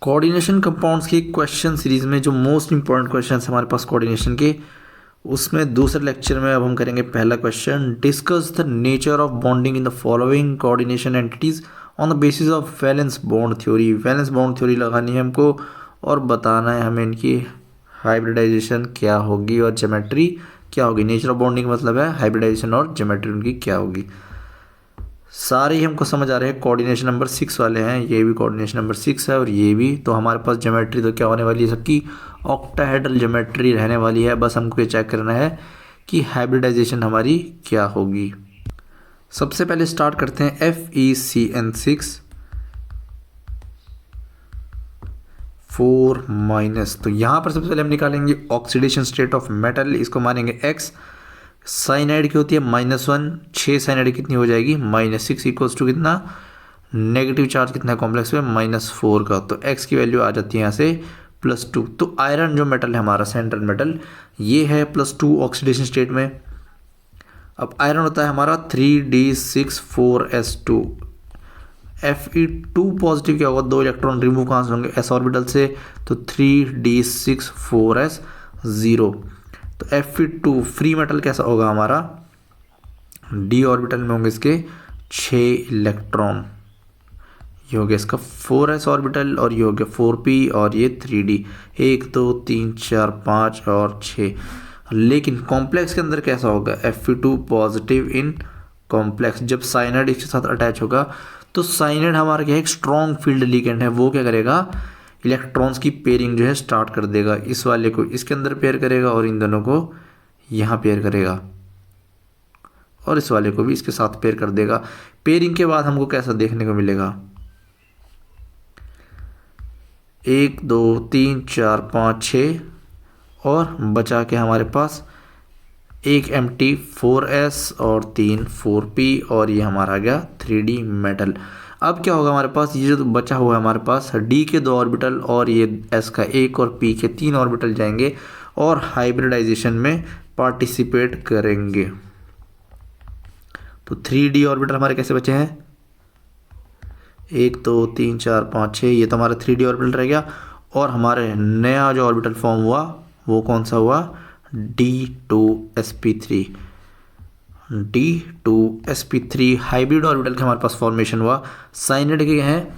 Coordination compounds की question series में जो मोस्ट इंपॉर्टेंट क्वेश्चन है हमारे पास कोऑर्डिनेशन के, उसमें दूसरे लेक्चर में अब हम करेंगे पहला question. Discuss the nature of bonding in the following coordination entities on the basis of valence bond theory. Valence bond theory लगानी है हमको और बताना है हमें इनकी हाइब्रिडाइजेशन क्या होगी और ज्योमेट्री क्या होगी। नेचर ऑफ बॉन्डिंग मतलब है हाइब्रिडाइजेशन और ज्योमेट्री उनकी क्या होगी। सारे ही हमको समझ आ रहे हैं, कोऑर्डिनेशन नंबर 6 वाले हैं, ये भी कोऑर्डिनेशन नंबर 6 है और ये भी। तो हमारे पास ज्योमेट्री तो क्या होने वाली है सबकी, ऑक्टाहेड्रल ज्योमेट्री रहने वाली है। बस हमको ये चेक करना है कि हाइब्रिडाइजेशन हमारी क्या होगी। सबसे पहले स्टार्ट करते हैं FeCN6 4 माइनस। तो यहाँ पर सबसे पहले हम निकालेंगे ऑक्सीडेशन स्टेट ऑफ मेटल, इसको मानेंगे X। साइनाइड की होती है -1, 6 साइनाइड कितनी हो जाएगी -6 इक्वल्स टू कितना, नेगेटिव चार्ज कितना है कॉम्प्लेक्स में -4 का। तो x की वैल्यू आ जाती है यहाँ से +2। तो आयरन जो मेटल है हमारा सेंट्रल मेटल, ये है +2 ऑक्सीडेशन स्टेट में। अब आयरन होता है हमारा 3d6 4s2। Fe2 पॉजिटिव क्या होगा, 2 इलेक्ट्रॉन रिमूव कहाँ से होंगे, s ऑर्बिटल से, तो 3d6 4s0। तो Fe2 फ्री मेटल कैसा होगा हमारा, d ऑर्बिटल में होंगे इसके 6 इलेक्ट्रॉन। ये हो गया इसका 4s ऑर्बिटल और ये हो गया 4p और ये 3d, 1 2 3 4 5 और 6। लेकिन कॉम्प्लेक्स के अंदर कैसा होगा, Fe2 पॉजिटिव इन कॉम्प्लेक्स। जब साइनाइड इसके साथ अटैच होगा तो साइनाइड हमारा क्या है, एक स्ट्रॉन्ग फील्ड लिगेंड है, वो क्या करेगा, इलेक्ट्रॉन्स की पेयरिंग जो है स्टार्ट कर देगा। इस वाले को इसके अंदर पेयर करेगा और इन दोनों को यहाँ पेयर करेगा और इस वाले को भी इसके साथ पेयर कर देगा। पेयरिंग के बाद हमको कैसा देखने को मिलेगा, 1 2 3 4 5 6 और बचा के हमारे पास एक एम्प्टी 4s और 3 4p और ये हमारा आ गया 3d मेटल। अब क्या होगा हमारे पास, ये जो बचा हुआ है हमारे पास d के 2 ऑर्बिटल और ये s का 1 और p के 3 ऑर्बिटल जाएंगे और हाइब्रिडाइजेशन में पार्टिसिपेट करेंगे। तो 3d ऑर्बिटल हमारे कैसे बचे हैं, 1 2 3 4 5 6, ये तो हमारा 3d ऑर्बिटल रह गया। और हमारे नया जो ऑर्बिटल फॉर्म हुआ वो कौन सा हुआ, D2sp3। D2sp3 हाइब्रिड ऑर्बिटल का हमारे पास फॉर्मेशन हुआ। साइनाइड के हैं,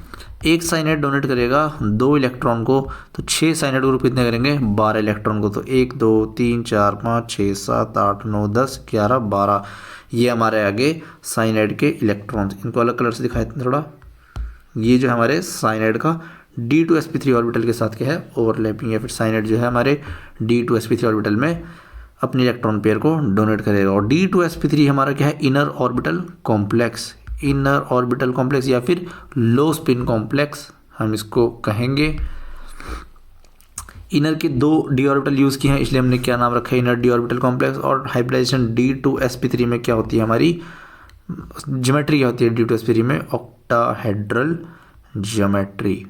एक साइनाइड डोनेट करेगा 2 इलेक्ट्रॉन को, तो 6 साइनाइड ग्रुप कितने करेंगे, 12 इलेक्ट्रॉन को। तो 1 2 3 4 5 6 7 8 9 10 11 12, ये हमारे आगे साइनाइड के इलेक्ट्रॉन्स। इनको अलग कलर से दिखाए थोड़ा। ये जो हमारे साइनाइड का D2sp3 ऑर्बिटल के साथ क्या है, ओवरलैपिंग, या फिर साइनाइड जो है हमारे D2sp3 ऑर्बिटल में अपने इलेक्ट्रॉन पेयर को डोनेट करेगा। और D2sp3 हमारा क्या है, inner orbital complex, inner orbital complex या फिर लो स्पिन कॉम्प्लेक्स हम इसको कहेंगे। इनर के 2 d ऑर्बिटल यूज़ किए हैं, इसलिए हमने क्या नाम रखा है, इनर d ऑर्बिटल कॉम्प्लेक्स। और हाइब्रिडाइजेशन D2sp3 में क्या होती है, हमारी ज्योमेट्री क्या होती है D2sp3 में, ऑक्टाहेड्रल ज्योमेट्री।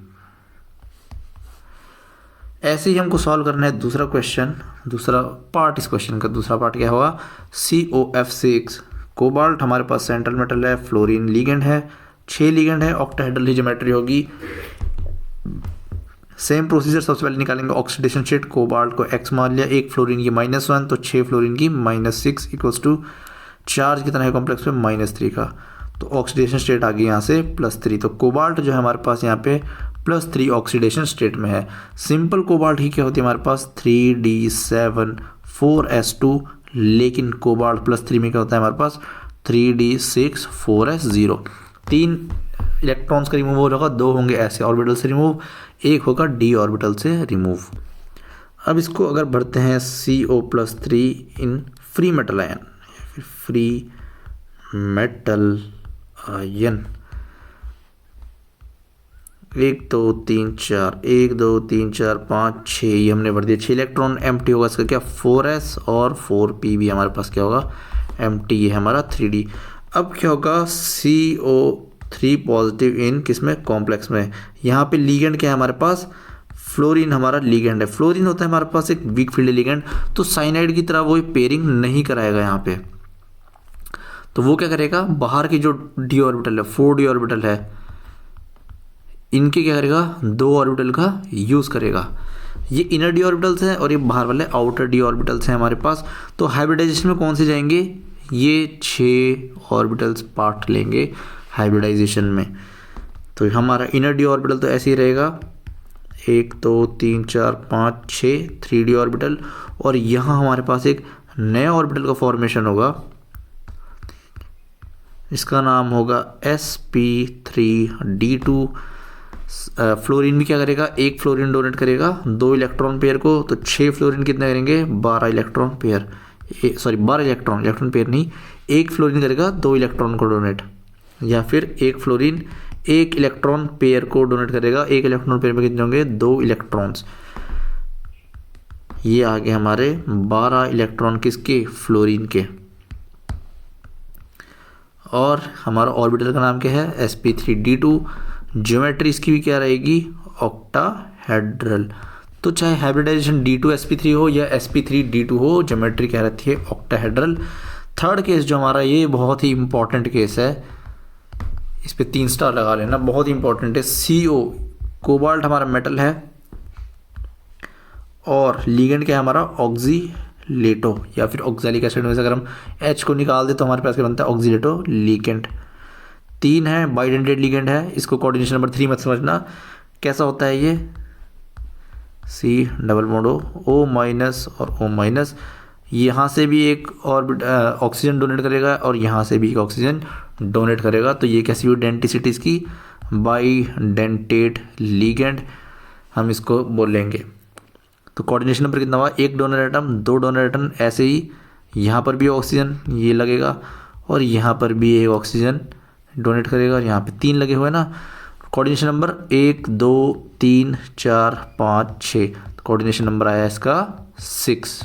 ऐसे ही हमको सॉल्व करना है दूसरा क्वेश्चन, दूसरा पार्ट। इस क्वेश्चन का दूसरा पार्ट क्या होगा, COF6 कोबाल्ट हमारे पास सेंट्रल मेटल है, फ्लोरीन लीगेंड है, 6 लीगेंड है, ऑक्टाहेड्रल ही ज्योमेट्री होगी। सेम प्रोसीजर, सबसे पहले निकालेंगे ऑक्सीडेशन स्टेट। कोबाल्ट को x मान लिया, 1 फ्लोरीन की -1 तो 6 फ्लोरीन की -6 इक्वल्स टू चार्ज कितना है कॉम्प्लेक्स में -3 का। तो ऑक्सीडेशन स्टेट आ गई यहाँ से +3। तो कोबाल्ट जो है हमारे पास यहाँ पे +3 ऑक्सीडेशन स्टेट में है। सिंपल कोबाल्ट ही क्या होती है हमारे पास, 3d7 4s2, लेकिन कोबाल्ट +3 में क्या होता है हमारे पास, 3d6 4s0। 3 इलेक्ट्रॉन्स का रिमूव होगा, 2 होंगे ऐसे ऑर्बिटल से रिमूव, 1 होगा d ऑर्बिटल से रिमूव। अब इसको अगर भरते हैं CO+3 in free metal ion, free metal ion, 1 2 3 4 1 2 3 4 5 6, ये हमने भर दिया। 6 इलेक्ट्रॉन एम्प्टी होगा इसका क्या, 4s और 4p भी हमारे पास क्या होगा, एम्प्टी, ये है हमारा 3d। अब क्या होगा, CO3 पॉजिटिव इन किसमें, कॉम्प्लेक्स में। यहाँ पे लीगेंड क्या है हमारे पास, फ्लोरीन हमारा लीगेंड है। फ्लोरीन होता है हमारे पास एक वीक फील्ड लीगेंड, तो साइनाइड की तरह वो पेयरिंग नहीं कराएगा यहाँ पे। तो वो क्या करेगा, बाहर की जो d ऑर्बिटल है, 4d ऑर्बिटल है, इनके क्या करेगा, 2 ऑर्बिटल का यूज़ करेगा। ये इनर डी ऑर्बिटल्स हैं और ये बाहर वाले आउटर डी ऑर्बिटल्स हैं हमारे पास। तो हाइब्रिडाइजेशन में कौन से जाएंगे, ये 6 ऑर्बिटल्स पार्ट लेंगे हाइब्रिडाइजेशन में। तो हमारा इनर डी ऑर्बिटल तो ऐसे ही रहेगा, 1 2 3 4 5 6 3D ऑर्बिटल। और यहाँ हमारे पास एक नया ऑर्बिटल का फॉर्मेशन होगा, इसका नाम होगा sp3d2। फ्लोरीन भी क्या करेगा, 1 फ्लोरीन डोनेट करेगा 2 इलेक्ट्रॉन पेयर को, तो 6 फ्लोरीन कितने करेंगे, 12 electron pair, sorry 12 electron pair नहीं, 1 फ्लोरीन करेगा 2 इलेक्ट्रॉन को डोनेट, या फिर 1 फ्लोरीन 1 इलेक्ट्रॉन पेयर को डोनेट करेगा। 1 इलेक्ट्रॉन पेयर में कितने होंगे, 2 इलेक्ट्रॉन्स। ये आगे हमारे 12 इलेक्ट्रॉन किसके, फ्लोरीन के। और हमारा ऑर्बिटल का नाम क्या है, sp3d2। ज्योमेट्री इसकी भी क्या रहेगी, ऑक्टाहेड्रल। तो चाहे हाइब्रिडाइजेशन d2sp3 हो या sp3d2 हो, ज्योमेट्री क्या रहती है, ऑक्टाहेड्रल। थर्ड केस जो हमारा, ये बहुत ही इंपॉर्टेंट केस है, इस पे 3 स्टार लगा लेना, बहुत ही इंपॉर्टेंट है। CO, कोबाल्ट हमारा मेटल है और लिगेंड क्या है हमारा, ऑक्सीलेटो या फिर ऑक्सैलिक एसिड में से अगर हम H को निकाल दे तो हमारे पास क्या बनता है, ऑक्सीलेटो लिगेंड। 3 है, बाइडेंटेड लिगेंड है, इसको कोऑर्डिनेशन नंबर 3 मत समझना। कैसा होता है ये, C double bond O minus और O माइनस। यहाँ से भी एक और ऑक्सीजन डोनेट करेगा और यहाँ से भी एक ऑक्सीजन डोनेट करेगा। तो ये कैसी हुई डेंटिसिटी इसकी, बाइडेंटेड लिगेंड हम इसको बोलेंगे। तो कोऑर्डिनेशन नंबर कितना हुआ, 1 डोनर एटम 2 डोनर एटम। ऐसे ही यहाँ पर भी ऑक्सीजन ये लगेगा और यहाँ पर भी एक ऑक्सीजन डोनेट करेगा और यहाँ पे 3 लगे हुए हैं ना। कोऑर्डिनेशन नंबर 1 2 3 4 5 6, कोऑर्डिनेशन नंबर आया इसका 6।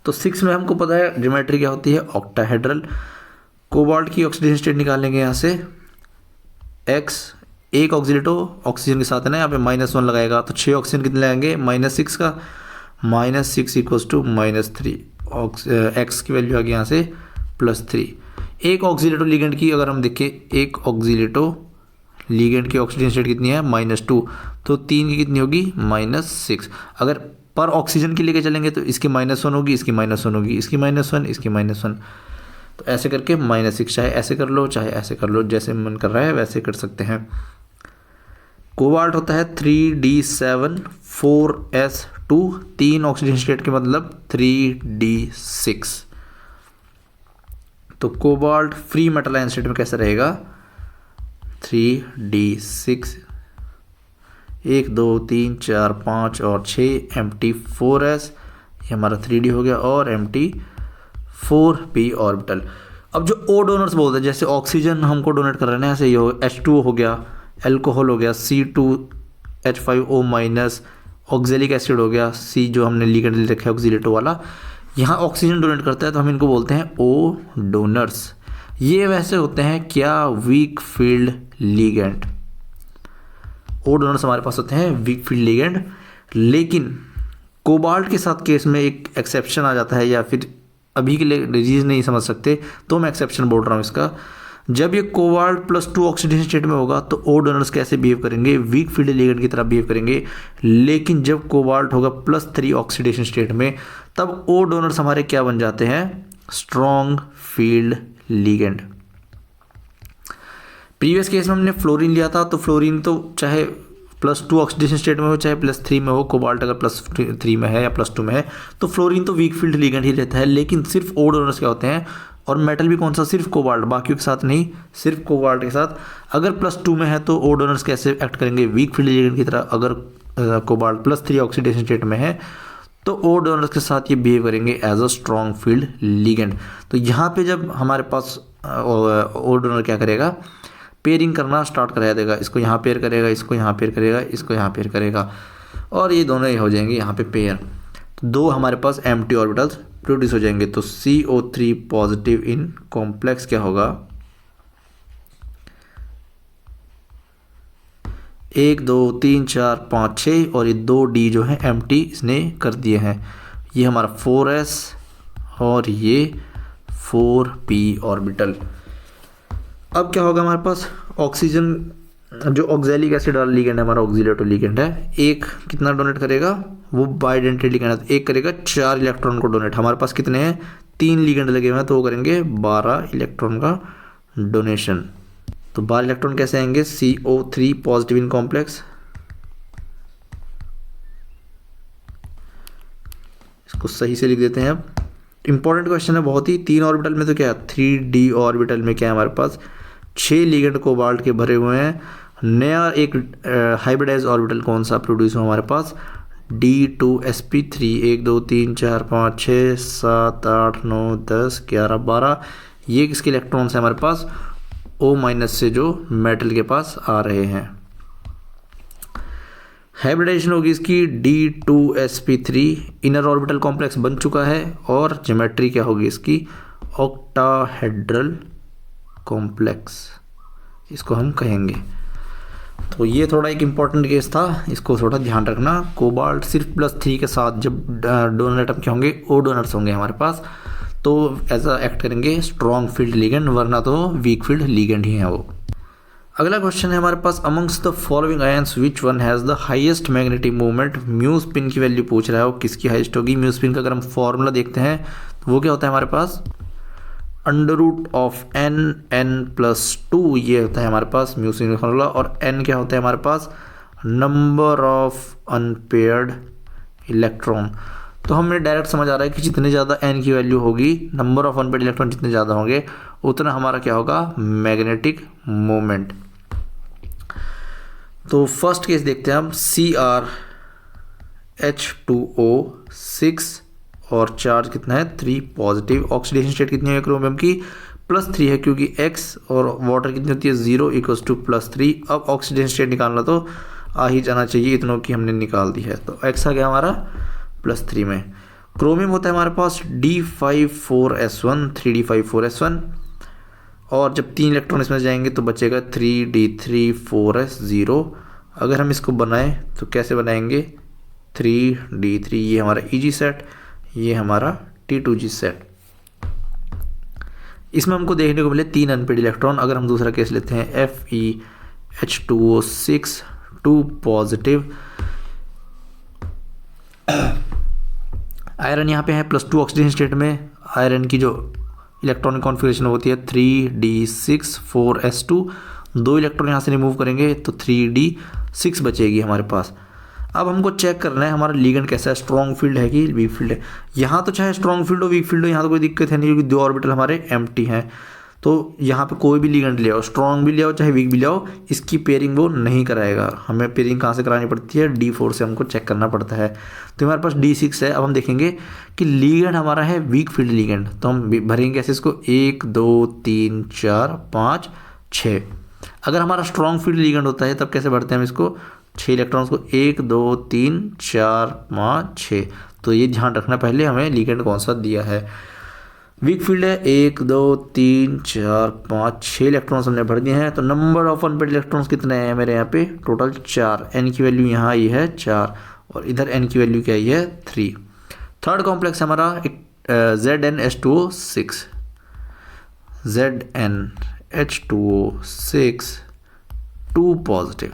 तो 6 में हमको पता है ज्योमेट्री क्या होती है, ऑक्टाहेड्रल। कोबाल्ट की ऑक्सीडेशन स्टेट निकालेंगे यहाँ से, X, एक ऑक्सीलेटो ऑक्सीजन के साथ है ना, यहाँ पे -1 लगाएगा तो 6 ऑक्सीजन कितने लगाएंगे, -6 का, -6 इक्वल्स टू -3। एक्स की वैल्यू आ गई यहाँ से +3। एक ऑक्सीलेटो लिगेंड की अगर हम देखें, एक ऑक्सीलेटो लिगेंड की ऑक्सीजन स्टेट कितनी है, -2, तो 3 की कितनी होगी, -6। अगर पर ऑक्सीजन की लेके चलेंगे तो इसकी -1 होगी, इसकी -1 होगी, इसकी -1, इसकी -1। तो ऐसे करके -6, चाहे ऐसे कर लो चाहे ऐसे कर लो, जैसे मन कर रहा है वैसे कर सकते हैं। कोबाल्ट होता है 3d7 4s2, 3 ऑक्सीजन स्टेट के मतलब 3d6। तो cobalt free metal ion state में कैसा रहेगा, 3d6, 1 2 3 4 5 और 6 empty 4s, ये हमारा 3d हो गया, और empty 4p ऑर्बिटल। अब जो O डोनर्स बोलते हैं, जैसे ऑक्सीजन हमको डोनेट कर रहे हैं ना, ऐसे ये हो H2O हो गया, एल्कोहल हो गया C2H5O माइनस, ऑक्जेलिक एसिड हो गया C जो हमने लिगेंड ले रखा है ऑक्सीलेटो वाला, यहाँ ऑक्सीजन डोनेट करता है तो हम इनको बोलते हैं O डोनर्स। ये वैसे होते हैं क्या, week field ligand. O donors हमारे पास होते हैं वीक फील्ड लिगेंड। लेकिन कोबाल्ट के साथ केस में एक एक्सेप्शन आ जाता है, या फिर अभी के लिए डिजीज नहीं समझ सकते तो मैं एक्सेप्शन बोल रहा हूँ इसका। जब ये कोबाल्ट +2 ऑक्सीडेशन स्टेट में होगा तो O डोनर्स कैसे बिहेव करेंगे, वीक फील्ड लिगेंड की तरह बिहेव करेंगे। लेकिन जब कोबाल्ट होगा +3 ऑक्सीडेशन स्टेट में, तब O डोनर्स हमारे क्या बन जाते हैं, strong field ligand. Previous case में हमने फ्लोरीन लिया था, तो फ्लोरीन तो चाहे +2 ऑक्सीडेशन स्टेट में हो चाहे +3 में हो, कोबाल्ट अगर +3 में है या +2 में है तो फ्लोरीन तो वीक फील्ड लिगेंड ही रहता है। लेकिन सिर्फ O डोनर्स क्या होते हैं, और मेटल भी कौन सा, सिर्फ कोबाल्ट, बाकियों के साथ नहीं, सिर्फ कोबाल्ट के साथ। अगर +2 में है तो O डोनर्स कैसे एक्ट करेंगे, वीक फील्ड लिगेंड की तरह। अगर कोबाल्ट +3 ऑक्सीडेशन स्टेट में है तो O डोनर्स के साथ ये बिहेव करेंगे as a strong field ligand. तो यहाँ पे जब हमारे पास O डोनर क्या करेगा, पेयरिंग करना स्टार्ट करा देगा, इसको यहाँ पेयर करेगा, इसको यहाँ पेयर करेगा, इसको यहाँ पेयर करेगा, और ये दोनों ही हो जाएंगे यहाँ पे पेयर। तो 2 हमारे पास एम्प्टी ऑर्बिटल्स प्रोड्यूस हो जाएंगे। तो CO3 पॉजिटिव इन कॉम्प्लेक्स क्या होगा, 1 2 3 4 5 6, और ये 2D जो है एम्प्टी इसने कर दिए हैं। ये हमारा 4s और ये 4p ऑर्बिटल। अब क्या होगा हमारे पास, ऑक्सीजन जो ऑक्जेलिक एसिड वाला लिगेंड है हमारा ऑक्सीडेटिव लिगेंड है, एक कितना डोनेट करेगा, वो बाइडेंटेट लिगेंड है तो एक करेगा 4 इलेक्ट्रॉन को डोनेट। हमारे पास कितने हैं, 3 लिगेंड लगे हुए हैं तो वो करेंगे 12 इलेक्ट्रॉन का डोनेशन। तो 12 इलेक्ट्रॉन कैसे आएंगे, CO3 पॉजिटिव इन कॉम्प्लेक्स, इसको सही से लिख देते हैं। अब इंपॉर्टेंट क्वेश्चन है बहुत ही, 3 ऑर्बिटल में तो क्या 3D ऑर्बिटल में क्या है हमारे पास 6 लिगेंड कोबाल्ट के भरे हुए हैं। नया एक हाइब्रिडाइज ऑर्बिटल कौन सा प्रोड्यूस हुआ हमारे पास, D2sp3, 1 2 3 4 5 6 7 8 9 10 11 12, ये किसके इलेक्ट्रॉन्स हैं हमारे पास, O- से जो मेटल के पास आ रहे हैं। हाइब्रिडाइजेशन होगी इसकी D2sp3, इनर ऑर्बिटल कॉम्प्लेक्स बन चुका है और ज्योमेट्री क्या होगी इसकी, ऑक्टाहेड्रल कॉम्प्लेक्स इसको हम कहेंगे। तो ये थोड़ा एक इम्पॉर्टेंट केस था, इसको थोड़ा ध्यान रखना। कोबाल्ट सिर्फ +3 के साथ जब डोनर एटम क्या होंगे, ओ डोनर्स होंगे हमारे पास, तो ऐसा एक्ट करेंगे स्ट्रॉन्ग फील्ड लिगेंड, वरना तो वीक फील्ड लिगेंड ही है वो। अगला क्वेश्चन है हमारे पास, amongst the following ions which one has the highest magnetic movement. Mu spin की वैल्यू पूछ रहा है, वो किसकी हाईएस्ट होगी। म्यू स्पिन का अगर हम फॉर्मूला देखते हैं तो वो क्या होता है हमारे पास, √ऑफ n+2, ये होता है हमारे पास म्यू स्पिन का फॉर्मूला। और n क्या होता है हमारे पास, नंबर ऑफ अनपेयर्ड इलेक्ट्रॉन। तो हमें डायरेक्ट समझ आ रहा है कि जितने ज़्यादा n की वैल्यू होगी, नंबर ऑफ अनपेयर्ड इलेक्ट्रॉन जितने ज़्यादा होंगे उतना हमारा क्या होगा, मैग्नेटिक मोमेंट। तो फर्स्ट केस देखते हैं हम, CrH2O6 और चार्ज कितना है 3 पॉजिटिव। ऑक्सीडेशन स्टेट कितनी है क्रोमियम की, +3 है, क्योंकि X और वाटर कितनी होती है 0 = +3। अब ऑक्सीडेशन स्टेट निकालना तो आ ही जाना चाहिए, इतनों की हमने निकाल दी है। तो X आ गया हमारा +3 में। क्रोमियम होता है हमारे पास D54S1, 3D54S1, और जब 3 इलेक्ट्रॉन इसमें जाएंगे तो बचेगा 3D34S0। अगर हम इसको बनाएं तो कैसे बनाएंगे, 3D3, ये हमारा EG सेट, ये हमारा T2G सेट। इसमें हमको देखने को मिले 3 अनपेड इलेक्ट्रॉन। अगर हम दूसरा केस लेते हैं, FeH2O6 2 पॉजिटिव, आयरन यहाँ पे है +2 ऑक्सीडेशन स्टेट में। आयरन की जो इलेक्ट्रॉनिक कॉन्फ़िगरेशन होती है 3D6 4S2, 2 इलेक्ट्रॉन यहाँ से रिमूव करेंगे तो 3D6 बचेगी हमारे पास। अब हमको चेक करना है हमारा लिगेंड कैसा है, स्ट्रॉन्ग फील्ड है कि वीक फील्ड है। यहाँ तो चाहे स्ट्रॉन्ग फील्ड हो वीक फील्ड हो, यहाँ तो कोई दिक्कत है नहीं, क्योंकि 2 ऑर्बिटल हमारे एम्प्टी हैं। तो यहाँ पे कोई भी लिगेंड ले आओ, स्ट्रॉन्ग भी ले आओ चाहे वीक भी ले आओ, इसकी पेयरिंग वो नहीं कराएगा। हमें पेयरिंग कहाँ से करानी पड़ती है, D4 से हमको चेक करना पड़ता है। तो हमारे पास D6 है। अब हम देखेंगे कि लिगेंड हमारा है वीक फील्ड लिगेंड, तो हम भरेंगे ऐसे इसको 1 2 3 4 5 6। अगर हमारा स्ट्रॉन्ग फील्ड लिगेंड होता है तब कैसे भरते हैं हम इसको, 6 इलेक्ट्रॉन्स को 1 2 3 4 5 6। तो ये ध्यान रखना पहले हमें लिगेंड कौन सा दिया है। वीक फील्ड है 1 2 3 4 5 6 इलेक्ट्रॉन्स हमने भर दिए हैं। तो नंबर ऑफ अनपेयर्ड इलेक्ट्रॉन्स कितने हैं मेरे यहाँ पे, टोटल 4। n की वैल्यू यहाँ आई है 4 और इधर n की वैल्यू क्या आई है 3। थर्ड कॉम्प्लेक्स हमारा ZnH2O6, ZnH2O6 2 पॉजिटिव।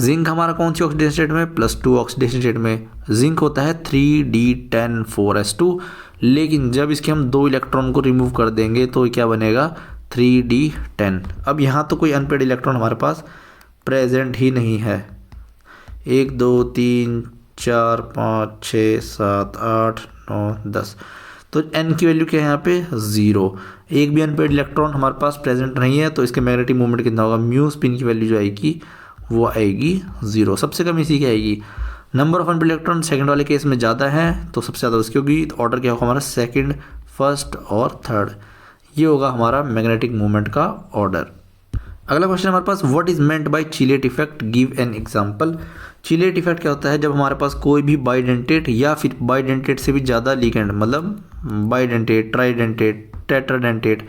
जिंक हमारा कौन सी ऑक्सीडेशन स्टेट में, +2 ऑक्सीडेशन स्टेट में। जिंक होता है 3D10 4S2, लेकिन जब इसके हम 2 इलेक्ट्रॉन को रिमूव कर देंगे तो क्या बनेगा 3D10। अब यहाँ तो कोई अनपेड इलेक्ट्रॉन हमारे पास प्रेजेंट ही नहीं है। 1 2 3 4 5 6 7 8 9 10, तो n की वैल्यू क्या है यहाँ पे 0। एक भी अनपेड इलेक्ट्रॉन हमारे पास प्रेजेंट नहीं है, तो इसके मैग्नेटिक मूवमेंट कितना होगा, म्यू स्पिन की वैल्यू जो आएगी वो आएगी 0। सबसे कम इसी की आएगी। Number of unpaired electron second वाले केस में ज़्यादा है, तो सबसे ज़्यादा उसकी होगी। तो ऑर्डर क्या होगा हमारा, सेकंड, फर्स्ट और थर्ड। ये होगा हमारा मैग्नेटिक मूवमेंट का ऑर्डर। अगला क्वेश्चन हमारे पास, what is meant by chelate effect, give an example. Chelate effect क्या होता है, जब हमारे पास कोई भी बाइडेंटेट या फिर बाइडेंटेट से भी ज़्यादा लिगेंड, मतलब बाइडेंटेट, ट्राइडेंटेट, टेट्राडेंटेट,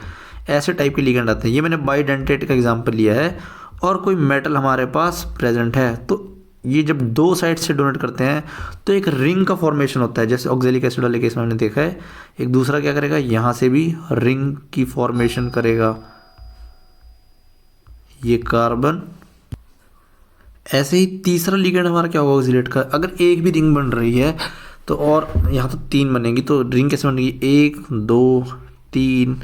ऐसे टाइप के लिगेंड आते हैं। ये मैंने बाइडेंटेट का एग्जाम्पल लिया है। और कोई मेटल हमारे पास प्रेजेंट है, तो ये जब 2 साइड से डोनेट करते हैं तो एक रिंग का फॉर्मेशन होता है, जैसे ऑक्जेलिक एसिड वाले केस में हमने देखा है। एक दूसरा क्या करेगा, यहाँ से भी रिंग की फॉर्मेशन करेगा, ये कार्बन। ऐसे ही तीसरा लिगेंड हमारा क्या होगा ऑक्सीलेट का, अगर एक भी रिंग बन रही है तो, और यहाँ तो 3 बनेंगी, तो रिंग कैसे बनेगी, 1 2 3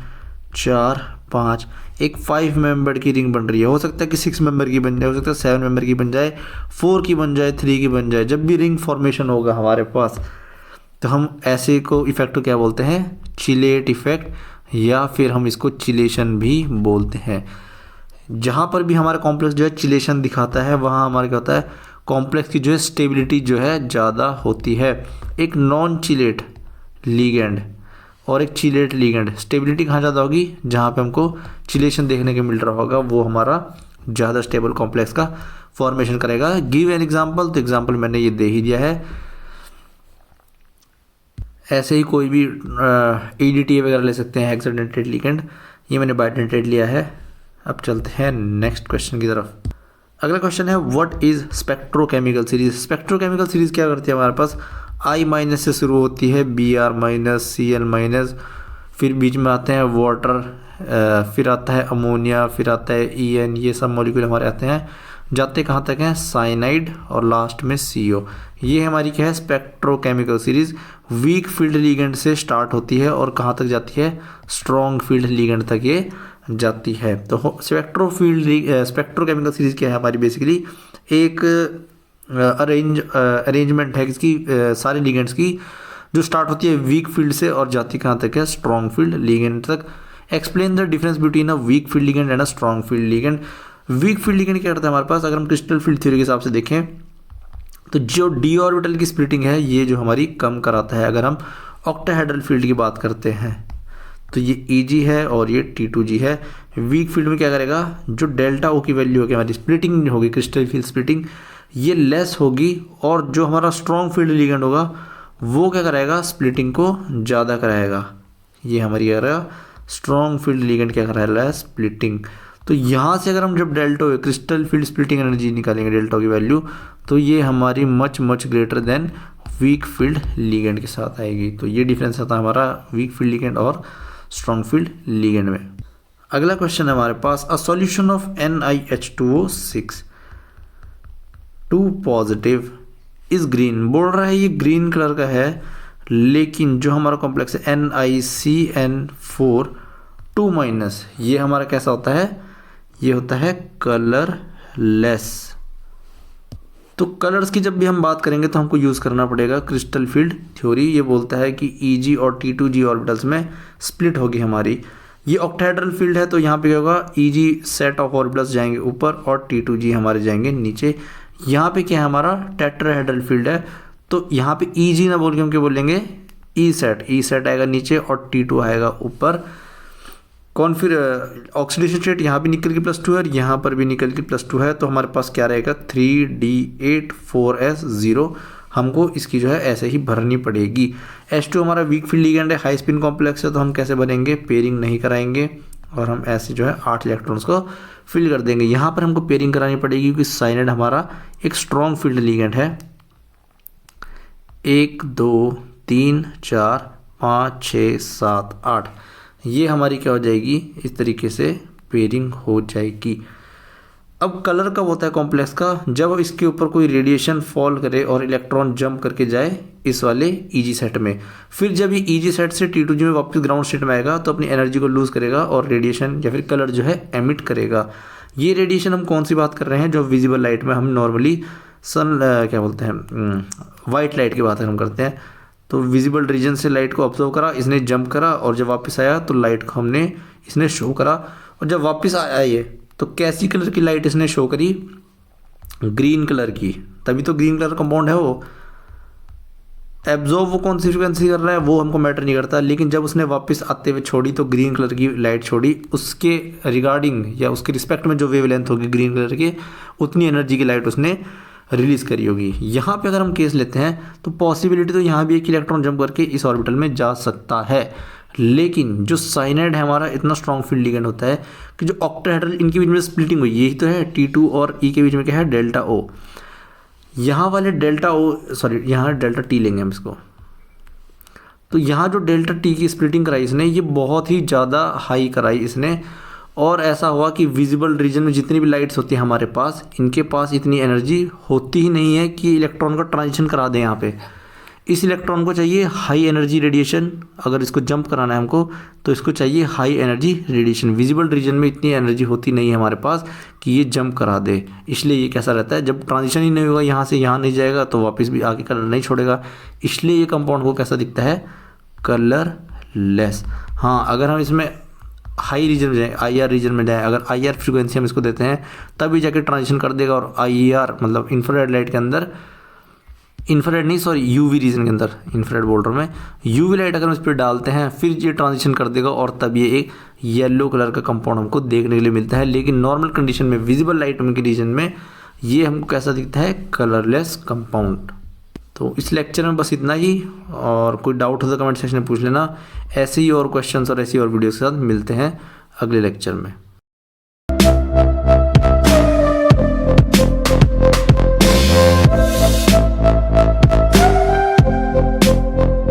4 5, एक 5 मेंबर की रिंग बन रही है। हो सकता है कि 6 मेंबर की बन जाए, हो सकता है 7 मेंबर की बन जाए, 4 की बन जाए, 3 की बन जाए। जब भी रिंग फॉर्मेशन होगा हमारे पास तो हम ऐसे को इफेक्ट को क्या बोलते हैं, चिलेट इफेक्ट, या फिर हम इसको चिलेशन भी बोलते हैं। जहाँ पर भी हमारा कॉम्प्लेक्स जो है चिलेशन दिखाता है, वहाँ हमारा क्या होता है, कॉम्प्लेक्स की जो है स्टेबिलिटी जो है ज़्यादा होती है। एक नॉन चिलेट लीगेंड और एक चिलेट लीगेंड, स्टेबिलिटी कहाँ ज़्यादा होगी, जहाँ पे हमको चिलेशन देखने को मिल रहा होगा, वो हमारा ज़्यादा स्टेबल कॉम्प्लेक्स का फॉर्मेशन करेगा। गिव एन एग्जांपल, तो एग्जांपल मैंने ये दे ही दिया है। ऐसे ही कोई भी EDTA वगैरह ले सकते हैं, हेक्साडेंटेट लीगेंड, ये मैंने बाइडेंटेट लिया है। अब चलते हैं नेक्स्ट क्वेश्चन की तरफ। अगला क्वेश्चन है what is spectrochemical series. Spectrochemical series क्या करती है, हमारे पास I- से शुरू होती है, Br-, Cl-, फिर बीच में आते हैं वाटर, फिर आता है अमोनिया, फिर आता है En, ये सब मॉलिक्यूल हमारे आते हैं, जाते कहाँ तक हैं, साइनाइड, और लास्ट में CO। ये हमारी क्या है, spectrochemical series weak field ligand से स्टार्ट होती है और कहाँ तक जाती है, स्ट्रॉन्ग फील्ड लीगेंड तक ये जाती है। तो स्पेक्ट्रोकेमिकल सीरीज क्या है हमारी, बेसिकली एक अरेंजमेंट है इसकी, सारे लिगेंड्स की, जो स्टार्ट होती है वीक फील्ड से और जाती कहाँ तक है, स्ट्रॉन्ग फील्ड लिगेंड तक। Explain the difference between a week field ligand and a strong field ligand. Week field ligand क्या करता है हमारे पास, अगर हम क्रिस्टल फील्ड थ्योरी के हिसाब से देखें तो जो डी ऑर्बिटल की स्प्लिटिंग है ये जो हमारी कम कराता है। अगर हम ऑक्टाहेड्रल फील्ड की बात करते हैं तो ये Eg है और ये T2G है। वीक फील्ड में क्या करेगा, जो डेल्टा O की वैल्यू होगी हमारी, स्प्लिटिंग होगी, क्रिस्टल फील्ड स्प्लिटिंग, ये लेस होगी, और जो हमारा स्ट्रॉन्ग फील्ड लिगेंड होगा वो क्या कराएगा, स्प्लिटिंग को ज़्यादा कराएगा। ये हमारी करेगा स्ट्रॉन्ग फील्ड लिगेंड क्या करा रहा है, स्प्लिटिंग। तो यहाँ से अगर हम जब delta O crystal field splitting energy निकालेंगे डेल्टा O की वैल्यू, तो ये हमारी much greater than weak field ligand के साथ आएगी। तो ये डिफरेंस आता है हमारा वीक फील्ड लिगेंड और स्ट्रॉन्ग फील्ड लिगेंड में। अगला क्वेश्चन है हमारे पास, a solution of NiH2O6 2 positive is green. बोल रहा है ये ग्रीन कलर का है, लेकिन जो हमारा कॉम्प्लेक्स है NiCN4 2-, ये हमारा कैसा होता है, ये होता है कलरलेस। तो कलर्स की जब भी हम बात करेंगे तो हमको यूज़ करना पड़ेगा क्रिस्टल फील्ड थ्योरी। ये बोलता है कि Eg और T2G ऑर्बिटल्स में स्प्लिट होगी हमारी। ये ऑक्टाहेड्रल फील्ड है, तो यहाँ पे क्या होगा, Eg सेट ऑफ ऑर्बिटल्स जाएंगे ऊपर और T2G हमारे जाएंगे नीचे। यहाँ पे क्या है, हमारा टेट्राहेड्रल फील्ड है, तो यहाँ पे Eg ना बोल के हम क्या बोलेंगे, E सेट आएगा नीचे और T2 आएगा ऊपर। कौन फिर ऑक्सीडेशन स्टेट यहाँ भी निकल के +2 है और यहाँ पर भी निकल के +2 है, तो हमारे पास क्या रहेगा 3D8 4S0। हमको इसकी जो है ऐसे ही भरनी पड़ेगी। H2 हमारा वीक फील्ड लिगेंड है, हाई स्पिन कॉम्प्लेक्स है, तो हम कैसे भरेंगे, पेयरिंग नहीं कराएंगे और हम ऐसे जो है 8 इलेक्ट्रॉन्स को फिल कर देंगे। यहाँ पर हमको पेयरिंग करानी पड़ेगी क्योंकि साइनाइड हमारा एक स्ट्रॉन्ग फील्ड लिगेंड है। 1 2 3 4 5 6 7 8, ये हमारी क्या हो जाएगी, इस तरीके से पेयरिंग हो जाएगी। अब कलर कब होता है कॉम्प्लेक्स का, जब इसके ऊपर कोई रेडिएशन फॉल करे और इलेक्ट्रॉन जंप करके जाए इस वाले Eg सेट में। फिर जब ये Eg सेट से T2G में वापस ग्राउंड स्टेट में आएगा तो अपनी एनर्जी को लूज़ करेगा और रेडिएशन या फिर कलर जो है एमिट करेगा। ये रेडिएशन हम कौन सी बात कर रहे हैं, जो विजिबल लाइट में हम नॉर्मली क्या बोलते हैं, वाइट लाइट की बात हम करते हैं। तो विजिबल रीजन से लाइट को ऑब्जर्व करा, इसने जंप करा और जब वापस आया तो लाइट को इसने शो करा, और जब वापस आया ये तो कैसी कलर की लाइट इसने शो करी, ग्रीन कलर की। तभी तो ग्रीन कलर कंपाउंड है वो। एब्जॉर्ब वो कौन सी फ्रिक्वेंसी कर रहा है वो हमको मैटर नहीं करता, लेकिन जब उसने वापस आते हुए छोड़ी तो ग्रीन कलर की लाइट छोड़ी, उसके रिगार्डिंग या उसके रिस्पेक्ट में जो वेवलेंथ होगी ग्रीन कलर की, उतनी एनर्जी की लाइट उसने रिलीज करी होगी। यहाँ पे अगर हम केस लेते हैं तो पॉसिबिलिटी तो यहाँ भी एक इलेक्ट्रॉन जंप करके इस ऑर्बिटल में जा सकता है, लेकिन जो साइनाइड है हमारा इतना स्ट्रॉन्ग फील्ड लिगेंड होता है कि जो ऑक्टाहेड्रल इनके बीच में स्प्लिटिंग हुई, यही तो है T2 और E के बीच में क्या है, डेल्टा O। यहाँ वाले डेल्टा O, सॉरी यहाँ डेल्टा T लेंगे हम इसको। तो यहाँ जो डेल्टा T की स्प्लिटिंग कराई इसने, ये बहुत ही ज़्यादा हाई कराई इसने, और ऐसा हुआ कि विजिबल रीजन में जितनी भी लाइट्स होती हैं हमारे पास, इनके पास इतनी एनर्जी होती ही नहीं है कि इलेक्ट्रॉन का ट्रांजिशन करा दें यहाँ पे। इस इलेक्ट्रॉन को चाहिए हाई एनर्जी रेडिएशन, अगर इसको जंप कराना है हमको तो इसको चाहिए high energy radiation. Visible region में इतनी एनर्जी होती नहीं है हमारे पास कि ये जंप करा दे, इसलिए ये कैसा रहता है, जब ट्रांजिशन ही नहीं होगा, यहाँ से यहाँ नहीं जाएगा तो वापस भी आगे कलर नहीं छोड़ेगा, इसलिए ये कंपाउंड को कैसा दिखता है, कलरलेस। हाँ, अगर हम इसमें हाई रीजन में जाए, IR रीजन में जाए, अगर IR फ्रीक्वेंसी हम इसको देते हैं तभी जाके ट्रांजिशन कर देगा, और IR मतलब इंफ्रारेड लाइट के अंदर, इंफ्रारेड नहीं सॉरी UV रीजन के अंदर, इंफ्रारेड बोल रहा हूँ मैं, UV लाइट अगर हम इस पर डालते हैं फिर ये ट्रांजिशन कर देगा और तब ये एक येलो कलर का कंपाउंड हमको देखने के लिए मिलता है। लेकिन नॉर्मल कंडीशन में विजिबल लाइट के रीजन में ये हमको कैसा दिखता है, कलरलेस कंपाउंड। तो इस लेक्चर में बस इतना ही, और कोई डाउट हो तो कमेंट सेक्शन में पूछ लेना। ऐसे ही और क्वेश्चंस और ऐसी और वीडियोस के साथ मिलते हैं अगले लेक्चर में।